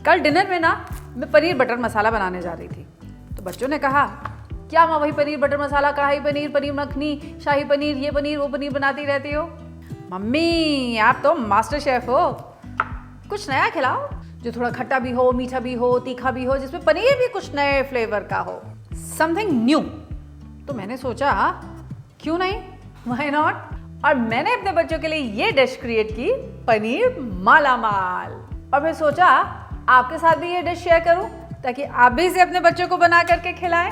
कल डिनर में ना मैं पनीर बटर मसाला बनाने जा रही थी, तो बच्चों ने कहा क्या माँ वही पनीर बटर मसाला, कढ़ाई पनीर, पनीर मखनी, शाही पनीर, ये पनीर वो पनीर बनाती रहती हो। मम्मी आप तो मास्टर शेफ हो, कुछ नया खिलाओ जो थोड़ा खट्टा भी हो, मीठा भी हो, तीखा भी हो, जिसमें पनीर भी कुछ नए फ्लेवर का हो, समथिंग न्यू। तो मैंने सोचा क्यों नहीं, व्हाई नॉट। और मैंने अपने बच्चों के लिए ये डिश क्रिएट की, पनीर मालामाल। और फिर सोचा आपके साथ भी ये डिश शेयर करूं ताकि आप भी इसे अपने बच्चों को बना करके खिलाएं।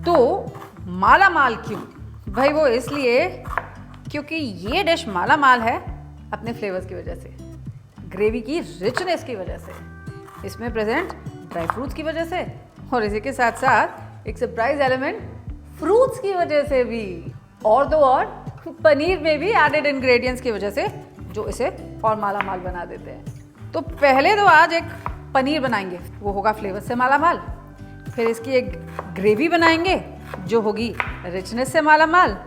तो मालामाल क्यों? भाई वो इसलिए क्योंकि ये डिश मालामाल है अपने फ्लेवर्स की वजह से, ग्रेवी की रिचनेस की वजह से, इसमें प्रेजेंट ड्राई फ्रूट्स की वजह से, और इसी के साथ साथ एक सरप्राइज एलिमेंट फ्रूट्स की वजह से भी, और तो और पनीर में भी एडेड इंग्रेडिएंट्स की वजह से, जो इसे और मालामाल बना देते हैं। तो पहले तो आज एक पनीर बनाएंगे, वो होगा फ्लेवर से मालामाल। फिर इसकी एक ग्रेवी बनाएंगे जो होगी रिचनेस से मालामाल।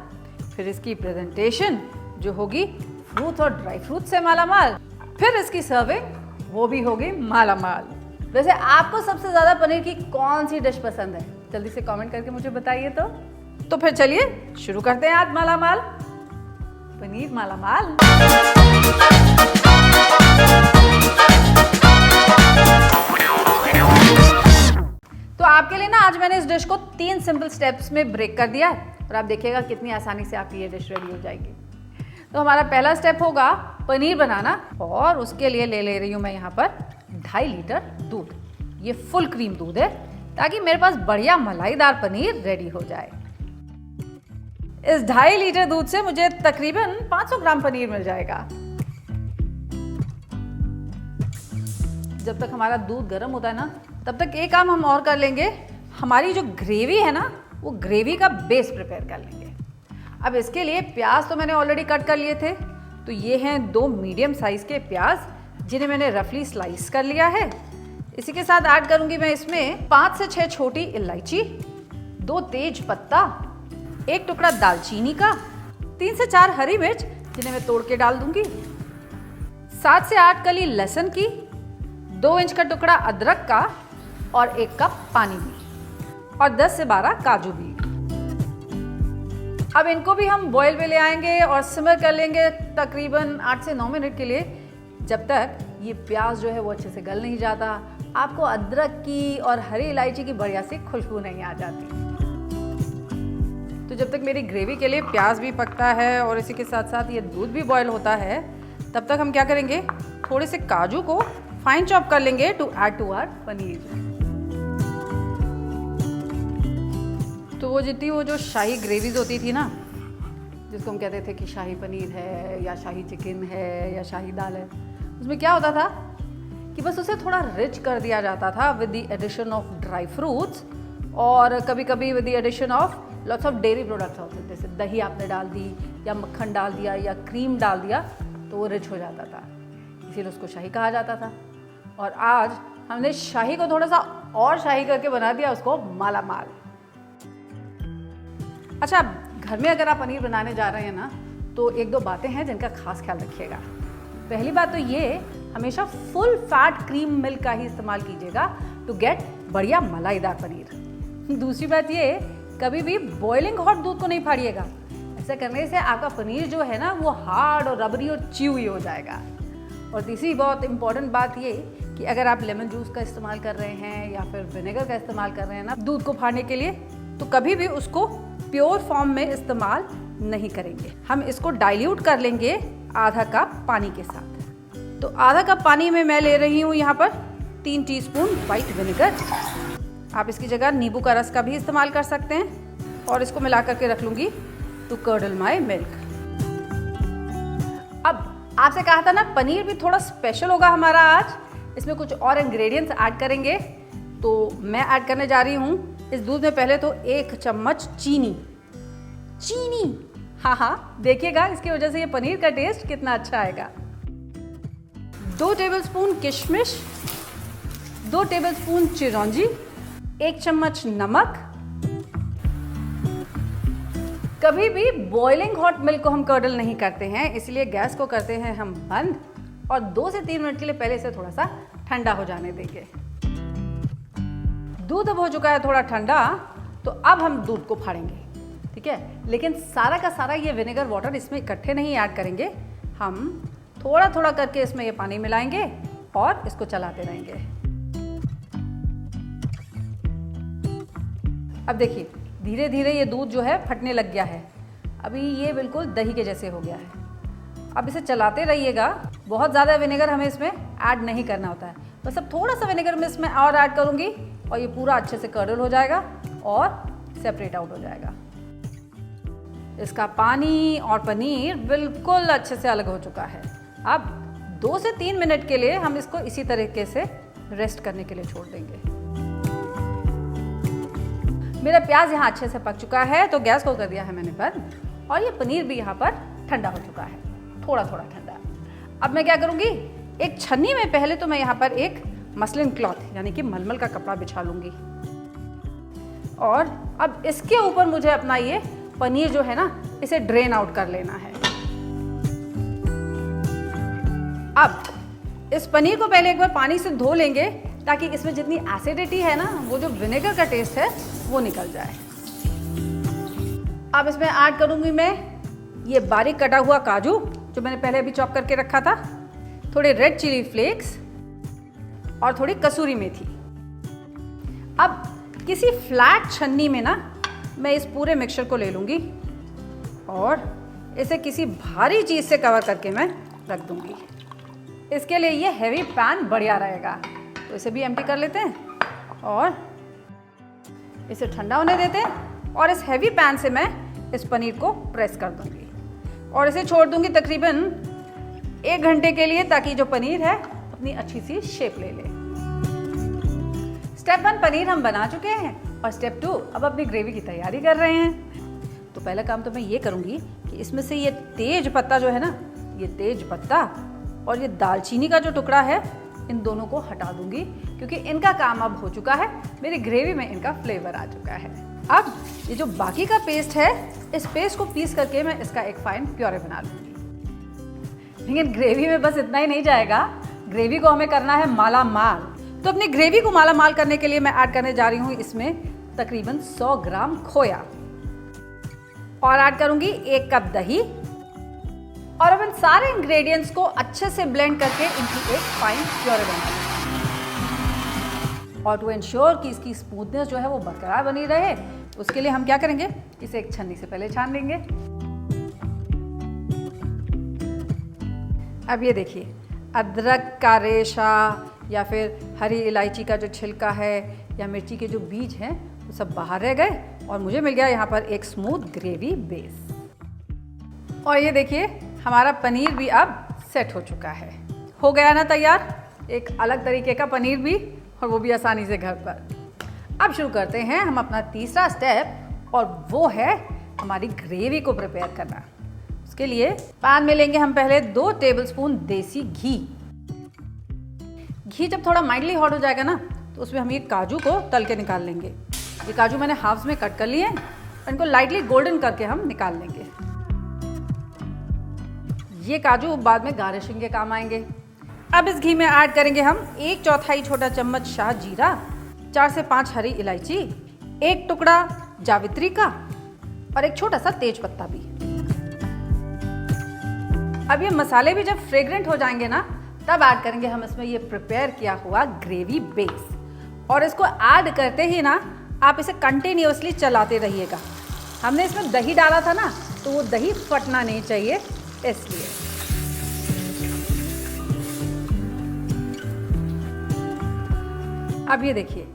फिर इसकी प्रेजेंटेशन जो होगी फ्रूट और ड्राई फ्रूट से मालामाल। फिर इसकी सर्विंग वो भी होगी मालामाल। वैसे आपको सबसे ज़्यादा पनीर की कौन सी डिश पसंद है? जल्दी से कमेंट करके मुझे बताइए। तो फिर चलिए शुरू करते हैं आज मालामाल, पनीर मालामाल। तो आपके लिए ना आज मैंने इस डिश को 3 सिंपल स्टेप्स में ब्रेक कर दिया है, और आप देखिएगा कितनी आसानी से आपकी ये डिश रेडी हो जाएगी। तो हमारा पहला स्टेप होगा पनीर बनाना, और उसके लिए ले रही हूँ मैं यहाँ पर 2.5 लीटर दूध। ये फुल क्रीम दूध है ताकि मेरे पास बढ़िया मलाईदार पनीर रेडी हो जाए। इस 2.5 लीटर दूध से मुझे तकरीबन 500 ग्राम पनीर मिल जाएगा। जब तक हमारा दूध गर्म होता है ना, तब तक एक काम हम और कर लेंगे, हमारी जो ग्रेवी है ना, वो ग्रेवी का बेस प्रिपेयर कर लेंगे। अब इसके लिए प्याज तो मैंने ऑलरेडी कट कर लिए थे, तो ये हैं 2 मीडियम साइज़ के प्याज जिन्हें मैंने रफली स्लाइस कर लिया है। इसी के साथ ऐड करूंगी मैं इसमें 5 से 6 छोटी इलायची, 2 तेज पत्ता, 1 टुकड़ा दालचीनी का, 3 से 4 हरी मिर्च जिन्हें मैं तोड़ के डाल दूंगी, 7 से 8 कली लहसुन की, 2 इंच का टुकड़ा अदरक का, और 1 कप पानी भी, और 10 से 12 काजू भी। अब इनको भी हम बॉयल पे ले आएंगे और सिमर कर लेंगे तकरीबन 8 से 9 मिनट के लिए, जब तक ये प्याज जो है वो अच्छे से गल नहीं जाता, आपको अदरक की और हरी इलायची की बढ़िया सी खुशबू नहीं आ जाती। तो जब तक मेरी ग्रेवी के लिए प्याज भी पकता है और इसी के साथ साथ ये दूध भी बॉयल होता है, तब तक हम क्या करेंगे, थोड़े से काजू को फाइन चॉप कर लेंगे to add to our paneer. तो वो जितनी वो जो शाही ग्रेवीज होती थी ना, जिसको हम कहते थे कि शाही पनीर है या शाही चिकन है या शाही दाल है, उसमें क्या होता था कि बस उसे थोड़ा रिच कर दिया जाता था with the addition of dry fruits, और कभी कभी with the addition of lots of dairy products होते थे, जैसे दही आपने डाल दी या मक्खन डाल दिया या क्रीम डाल दिया, तो वो रिच हो जाता था, इसीलिए उसको शाही कहा जाता था। और आज हमने शाही को थोड़ा सा और शाही करके बना दिया उसको मालामाल। अच्छा, घर में अगर आप पनीर बनाने जा रहे हैं ना, तो 1-2 बातें हैं जिनका खास ख्याल रखिएगा। पहली बात तो ये, हमेशा फुल फैट क्रीम मिल्क का ही इस्तेमाल कीजिएगा टू गेट बढ़िया मलाईदार पनीर। दूसरी बात ये, कभी भी बॉइलिंग हॉट दूध को नहीं फाड़िएगा, ऐसा करने से आपका पनीर जो है ना वो हार्ड और रबरी और च्यूई हो जाएगा। और तीसरी बहुत इंपॉर्टेंट बात ये कि अगर आप लेमन जूस का इस्तेमाल कर रहे हैं या फिर विनेगर का इस्तेमाल कर रहे हैं ना दूध को फाड़ने के लिए, तो कभी भी उसको प्योर फॉर्म में इस्तेमाल नहीं करेंगे। हम इसको डाइल्यूट कर लेंगे आधा कप पानी के साथ। तो आधा कप पानी में मैं ले रही हूँ यहाँ पर 3 टीस्पून वाइट विनेगर। आप इसकी जगह नींबू का रस का भी इस्तेमाल कर सकते हैं, और इसको मिला करके रख लूँगी टू कर्डल माई मिल्क। अब आपसे कहा था ना पनीर भी थोड़ा स्पेशल होगा हमारा आज, इसमें कुछ और इंग्रेडिएंट्स ऐड करेंगे। तो मैं ऐड करने जा रही हूँ इस दूध में पहले तो 1 चम्मच चीनी। हाँ, देखिएगा इसकी वजह से ये पनीर का टेस्ट कितना अच्छा आएगा। 2 टेबलस्पून किशमिश, 2 टेबलस्पून चिरौंजी, 1 चम्मच नमक, कभी भी बॉइलिंग हॉट मिल्क को हम कर्डल नहीं करते हैं, इसलिए गैस को करते हैं हम बंद और 2 से 3 मिनट के लिए पहले इसे थोड़ा सा ठंडा हो जाने देंगे। दूध अब हो चुका है थोड़ा ठंडा, तो अब हम दूध को फाड़ेंगे, ठीक है। लेकिन सारा का सारा ये विनेगर वाटर इसमें इकट्ठे नहीं ऐड करेंगे, हम थोड़ा थोड़ा करके इसमें ये पानी मिलाएंगे और इसको चलाते रहेंगे। अब देखिए धीरे धीरे ये दूध जो है फटने लग गया है। अभी ये बिल्कुल दही के जैसे हो गया है। अब इसे चलाते रहिएगा। बहुत ज़्यादा विनेगर हमें इसमें ऐड नहीं करना होता है, बस अब थोड़ा सा विनेगर मैं इसमें और ऐड करूँगी और ये पूरा अच्छे से कर्डल हो जाएगा और सेपरेट आउट हो जाएगा। इसका पानी और पनीर बिल्कुल अच्छे से अलग हो चुका है। अब 2 से 3 मिनट के लिए हम इसको इसी तरीके से रेस्ट करने के लिए छोड़ देंगे। मेरा प्याज यहाँ अच्छे से पक चुका है, तो गैस को कर दिया है मैंने बंद और ये पनीर भी यहाँ पर ठंडा हो चुका है, थोड़ा थोड़ा ठंडा। अब मैं क्या करूँगी, एक छन्नी में पहले तो मैं यहाँ पर एक मसलिन क्लॉथ यानी कि मलमल का कपड़ा बिछा लूँगी और अब इसके ऊपर मुझे अपना ये पनीर जो है ना इसे ड्रेन आउट कर लेना है। अब इस पनीर को पहले एक बार पानी से धो लेंगे ताकि इसमें जितनी एसिडिटी है ना, वो जो विनेगर का टेस्ट है वो निकल जाए। अब इसमें ऐड करूंगी मैं ये बारीक कटा हुआ काजू जो मैंने पहले अभी चॉप करके रखा था, थोड़े रेड चिली फ्लेक्स और थोड़ी कसूरी मेथी। अब किसी फ्लैट छन्नी में ना मैं इस पूरे मिक्सचर को ले लूंगी और इसे किसी भारी चीज से कवर करके मैं रख दूंगी। इसके लिए ये हैवी पैन बढ़िया रहेगा, तो इसे भी एम्प्टी कर लेते हैं और इसे ठंडा होने देते हैं और इस हैवी पैन से मैं इस पनीर को प्रेस कर दूंगी और इसे छोड़ दूंगी तकरीबन 1 घंटे के लिए, ताकि जो पनीर है अपनी अच्छी सी शेप ले ले। स्टेप 1 पनीर हम बना चुके हैं और स्टेप 2 अब अपनी ग्रेवी की तैयारी कर रहे हैं। तो पहला काम तो मैं ये करूंगी कि इसमें से ये तेज पत्ता जो है ना, ये तेज पत्ता और ये दालचीनी का जो टुकड़ा है, इन दोनों को हटा दूंगी क्योंकि इनका काम अब हो चुका है, मेरी ग्रेवी में इनका फ्लेवर आ चुका है। अब ये जो बाकी का पेस्ट है, इस पेस्ट को पीस करके मैं इसका एक फाइन प्योरे बना लूंगी। लेकिन ग्रेवी में बस इतना ही नहीं जाएगा, ग्रेवी को हमें करना है माला माल। तो अपनी ग्रेवी को माला माल करने के लिए मैं ऐड करने जा रही हूँ इसमें तकरीबन 100 ग्राम खोया और ऐड करूंगी 1 कप दही और अब इन सारे इंग्रेडिएंट्स को अच्छे से ब्लेंड करके इनकी एक फाइन प्योरे बना लेंगे। और टू इंश्योर कि इसकी स्मूथनेस जो है वो बरकरार बनी रहे, उसके लिए हम क्या करेंगे, इसे एक छन्नी से पहले छान लेंगे। अब ये देखिए अदरक का रेशा या फिर हरी इलायची का जो छिलका है या मिर्ची के जो बीज हैं वो सब बाहर रह गए और मुझे मिल गया यहाँ पर एक स्मूथ ग्रेवी बेस। और ये देखिए हमारा पनीर भी अब सेट हो चुका है, हो गया ना तैयार, एक अलग तरीके का पनीर भी, और वो भी आसानी से घर पर। अब शुरू करते हैं हम अपना तीसरा स्टेप और वो है हमारी ग्रेवी को प्रिपेयर करना। उसके लिए पैन में लेंगे हम पहले 2 टेबलस्पून देसी घी। घी जब थोड़ा माइल्डली हॉट हो जाएगा ना, तो उसमें हम ये काजू को तल के निकाल लेंगे। ये काजू मैंने हाफ्स में कट कर लिए हैं और इनको लाइटली गोल्डन करके हम निकाल लेंगे। ये काजू बाद में गार्निशिंग के काम आएंगे। अब इस घी में ऐड करेंगे हम 1/4 छोटा चम्मच शाह जीरा, 4 से 5 हरी इलायची, 1 टुकड़ा जावित्री का और एक छोटा सा तेज पत्ता भी। अब ये मसाले भी जब फ्रेग्रेंट हो जाएंगे ना, तब ऐड करेंगे हम इसमें ये प्रिपेयर किया हुआ ग्रेवी बेस और इसको ऐड करते ही ना आप इसे कंटिन्यूअसली चलाते रहिएगा। हमने इसमें दही डाला था ना, तो वो दही फटना नहीं चाहिए, इसलिए। अब ये देखिए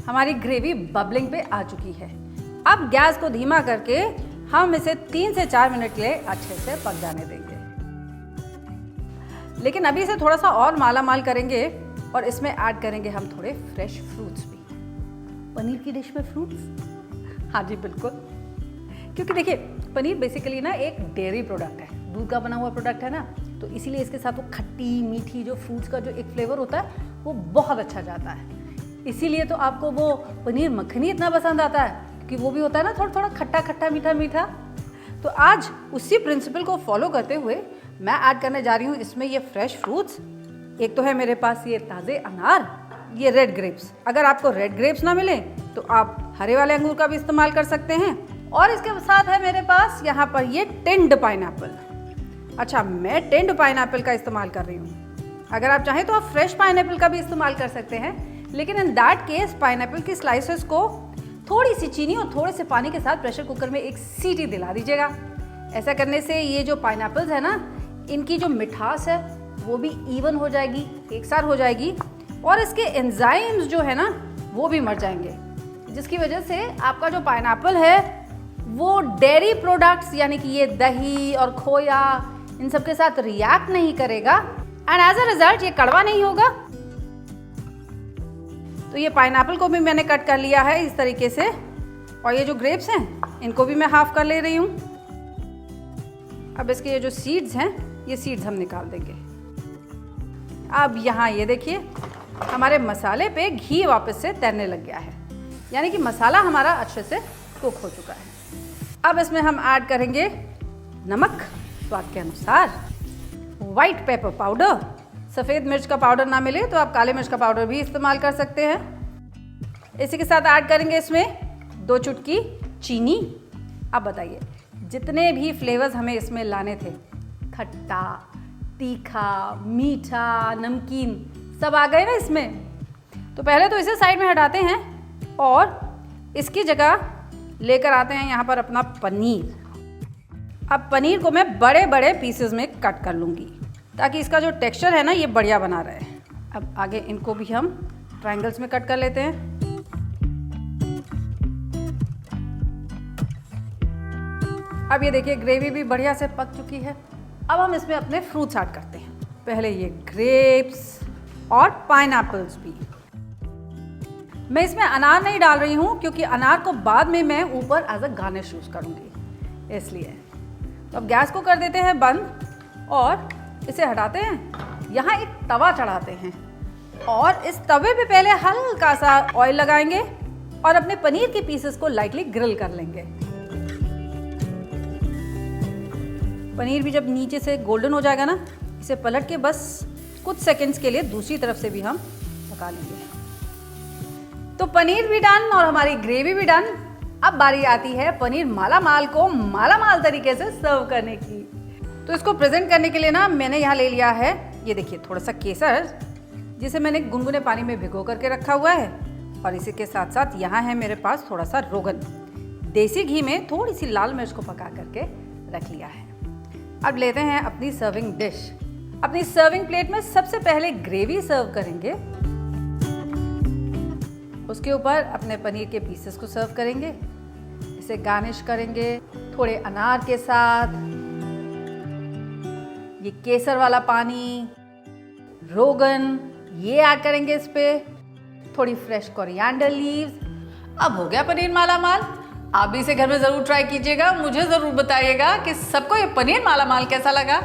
हमारी ग्रेवी बबलिंग पे आ चुकी है। अब गैस को धीमा करके हम इसे 3 से 4 मिनट के लिए अच्छे से पक जाने देंगे। लेकिन अभी इसे थोड़ा सा और माला माल करेंगे और इसमें ऐड करेंगे हम थोड़े फ्रेश फ्रूट्स भी। पनीर की डिश में फ्रूट्स, हाँ जी बिल्कुल, क्योंकि देखिए पनीर बेसिकली ना एक डेयरी प्रोडक्ट है, दूध का बना हुआ प्रोडक्ट है ना, तो इसीलिए इसके साथ वो खट्टी मीठी जो फ्रूट्स का जो एक फ्लेवर होता है वो बहुत अच्छा जाता है। इसीलिए तो आपको वो पनीर मक्खनी इतना पसंद आता है, क्योंकि वो भी होता है ना थोड़ा थोड़ा खट्टा खट्टा मीठा मीठा। तो आज उसी प्रिंसिपल को फॉलो करते हुए मैं ऐड करने जा रही हूँ इसमें ये फ्रेश फ्रूट्स। एक तो है मेरे पास ये ताज़े अनार, ये रेड ग्रेप्स। अगर आपको रेड ग्रेप्स ना मिले तो आप हरे वाले अंगूर का भी इस्तेमाल कर सकते हैं। और इसके साथ है मेरे पास यहाँ पर ये टिन्ड पाइनएप्पल। अच्छा, मैं टिन्ड पाइनएप्पल का इस्तेमाल कर रही हूँ। अगर आप चाहें तो आप फ्रेश पाइनएप्पल का भी इस्तेमाल कर सकते हैं, लेकिन इन दैट केस पाइनएप्पल की स्लाइसेस को थोड़ी सी चीनी और थोड़े से पानी के साथ प्रेशर कुकर में एक सीटी दिला दीजिएगा। ऐसा करने से ये जो पाइनएप्पल्स है ना, इनकी जो मिठास है वो भी इवन हो जाएगी, एक साथ हो जाएगी, और इसके एंजाइम्स जो है ना वो भी मर जाएंगे, जिसकी वजह से आपका जो पाइनएप्पल है वो डेयरी प्रोडक्ट्स यानी कि ये दही और खोया इन सब के साथ रिएक्ट नहीं करेगा एंड एज अ रिजल्ट ये कड़वा नहीं होगा। तो ये पाइनएप्पल को भी मैंने कट कर लिया है इस तरीके से, और ये जो ग्रेप्स हैं इनको भी मैं हाफ कर ले रही हूँ। अब इसके ये जो सीड्स हैं ये सीड्स हम निकाल देंगे। अब यहाँ ये देखिए हमारे मसाले पे घी वापस से तैरने लग गया है, यानी कि मसाला हमारा अच्छे से कुक हो चुका है। अब इसमें हम ऐड करेंगे नमक स्वाद के अनुसार, वाइट पेपर पाउडर, सफ़ेद मिर्च का पाउडर ना मिले तो आप काले मिर्च का पाउडर भी इस्तेमाल कर सकते हैं। इसी के साथ ऐड करेंगे इसमें 2 चुटकी चीनी। अब बताइए जितने भी फ्लेवर्स हमें इसमें लाने थे, खट्टा, तीखा, मीठा, नमकीन, सब आ गए ना इसमें। तो पहले तो इसे साइड में हटाते हैं और इसकी जगह लेकर आते हैं यहाँ पर अपना पनीर। अब पनीर को मैं बड़े बड़े पीसेस में कट कर लूँगी ताकि इसका जो टेक्सचर है ना ये बढ़िया बना रहे। अब आगे इनको भी हम ट्रायंगल्स में कट कर लेते हैं। अब ये देखिए ग्रेवी भी बढ़िया से पक चुकी है। अब हम इसमें अपने फ्रूट्स ऐड करते हैं। पहले ये ग्रेप्स और पाइनएप्पल्स भी। मैं इसमें अनार नहीं डाल रही हूँ क्योंकि अनार को बाद में मैं ऊपर एज अ गार्निश यूज़ करूँगी, इसलिए। तो अब गैस को कर देते हैं बंद और इसे हटाते हैं। यहाँ एक तवा चढ़ाते हैं और इस तवे पे पहले हल्का सा ऑयल लगाएंगे और अपने पनीर के पीसेस को लाइटली ग्रिल कर लेंगे। पनीर भी जब नीचे से गोल्डन हो जाएगा ना, इसे पलट के बस कुछ सेकंड्स के लिए दूसरी तरफ से भी हम पका लेंगे। तो पनीर भी डन और हमारी ग्रेवी भी डन। अब बारी आती है पनीर मालामाल को मालामाल तरीके से सर्व करने की। तो इसको प्रेजेंट करने के लिए ना मैंने यहाँ ले लिया है, ये देखिए थोड़ा सा केसर, जिसे मैंने गुनगुने पानी में भिगो करके रखा हुआ है। और इसी के साथ साथ यहाँ है मेरे पास थोड़ा सा रोगन, देसी घी में थोड़ी सी लाल मिर्च को पका करके रख लिया है। अब लेते हैं अपनी सर्विंग डिश। अपनी सर्विंग प्लेट में सबसे पहले ग्रेवी सर्व करेंगे, उसके ऊपर अपने पनीर के पीसेस को सर्व करेंगे, इसे गार्निश करेंगे थोड़े अनार के साथ, ये केसर वाला पानी, रोगन ये ऐड करेंगे इस पे, थोड़ी फ्रेश कोरिएंडर लीव्स। अब हो गया पनीर मालामाल। आप भी इसे घर में ज़रूर ट्राई कीजिएगा, मुझे ज़रूर बताइएगा कि सबको ये पनीर मालामाल कैसा लगा।